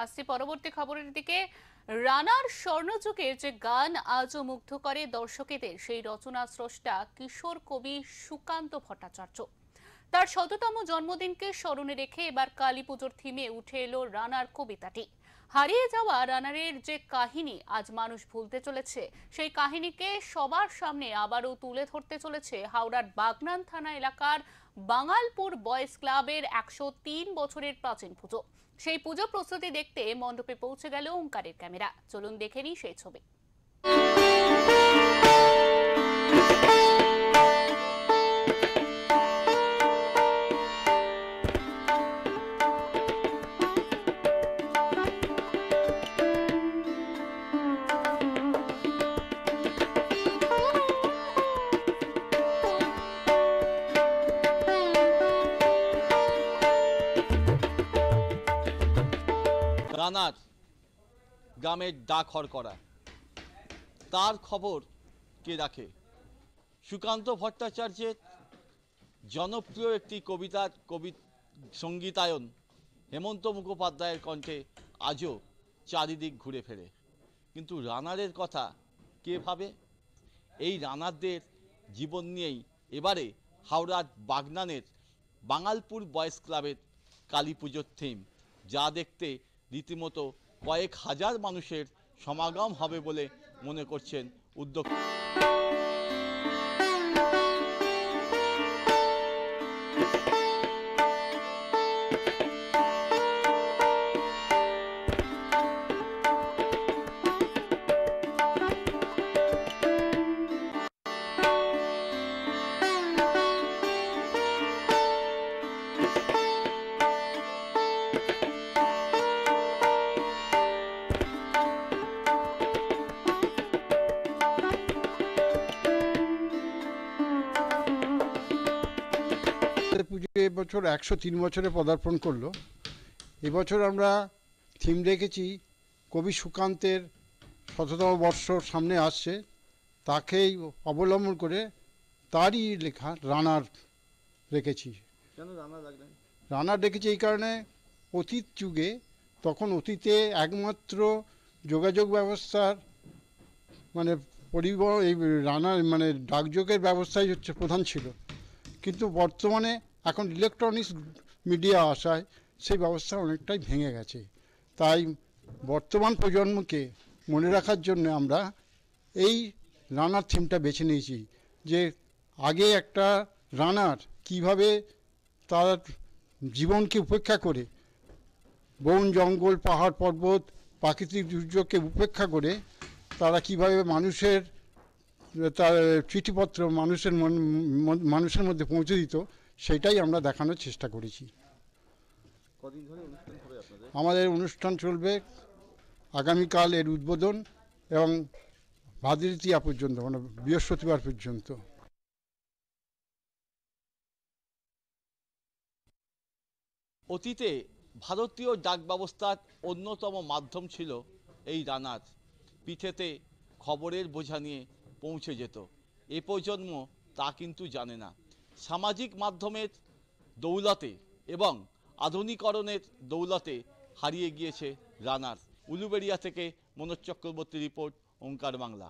আসছি পরবর্তী খবরের দিকে। রানার স্বর্ণযুগের যে গান আজও মুগ্ধ করে দর্শকেদের, সেই রচনা স্রষ্টা কিশোর কবি সুকান্ত ভট্টাচার্য। তার শততম জন্মদিনকে স্মরণে রেখে এবার কালী পুজোর থিমে উঠে এলো রানার কবিতাটি। হারিয়ে যাওয়া রানারের যে কাহিনী আজ মানুষ ভুলতে চলেছে, সেই কাহিনীকে সবার সামনে আবারও তুলে ধরতে চলেছে হাওড়ার বাগনান থানা এলাকার বাঙালপুর বয়েজ ক্লাবের 103 বছরের প্রাচীন পুজো। সেই পুজো প্রস্তুতি দেখতে মণ্ডপে পৌঁছে গেল ওঙ্কারের ক্যামেরা। চলুন দেখে নিই সেই ছবি। রানার গ্রামের ডাক হরকরা, তার খবর কে রাখে? সুকান্ত ভট্টাচার্যের জনপ্রিয় একটি কবিতার সঙ্গীতায়ন হেমন্ত মুখোপাধ্যায়ের কণ্ঠে আজও চারিদিক ঘুরে ফেরে। কিন্তু রানারের কথা কে ভাবে? এই রানারদের জীবন নিয়েই এবারে হাওড়ার বাগনানের বাঙালপুর বয়েজ ক্লাবের কালী পুজোর থিম, যা দেখতে রীতিমতো কয়েক হাজার মানুষের সমাগম হবে বলে মনে করছেন উদ্যোক্তা। পুজো এবছর 103 বছরে পদার্পণ করলো। এবছর আমরা থিম রেখেছি কবি সুকান্তের শততম বর্ষ সামনে আসছে, তাকেই অবলম্বন করে তারই লেখা রানার রেখেছি। কেন রানার রাখলেন? রানার রেখেছি এই কারণে, অতীত যুগে তখন অতীতে একমাত্র যোগাযোগ ব্যবস্থার মানে পরিবহন এই রানার মানে ডাকযোগের ব্যবস্থাই হচ্ছে প্রধান ছিল, কিন্তু বর্তমানে এখন ইলেকট্রনিক্স মিডিয়া আসায় সেই ব্যবস্থা অনেকটাই ভেঙে গেছে। তাই বর্তমান প্রজন্মকে মনে রাখার জন্য আমরা এই রানার থিমটা বেছে নিয়েছি, যে আগে একটা রানার কিভাবে তার জীবনকে উপেক্ষা করে, বন জঙ্গল পাহাড় পর্বত প্রাকৃতিক দুর্যোগকে উপেক্ষা করে তারা কিভাবে মানুষের তার চিঠিপত্র মানুষের মধ্যে পৌঁছে দিত, সেটাই আমরা দেখানোর চেষ্টা করেছি। কদিন ধরে অনুষ্ঠান হবে আপনাদের? আমাদের অনুষ্ঠান চলবে আগামীকাল এর উদ্বোধন এবং ভাদ্রতৃতীয়া পর্যন্ত, মানে বৃহস্পতিবার পর্যন্ত। অতীতে ভারতীয় ডাক ব্যবস্থার অন্যতম মাধ্যম ছিল এই রানার। পিঠেতে খবরের বোঝা নিয়ে পৌঁছে যেত। এ প্রজন্ম তা কিন্তু জানে না। সামাজিক মাধ্যমের দৌলতে এবং আধুনিকরণের দৌলতে হারিয়ে গিয়েছে রানার। উলুবেড়িয়া থেকে মনোজ চক্রবর্তী রিপোর্ট, ওঙ্কার বাংলা।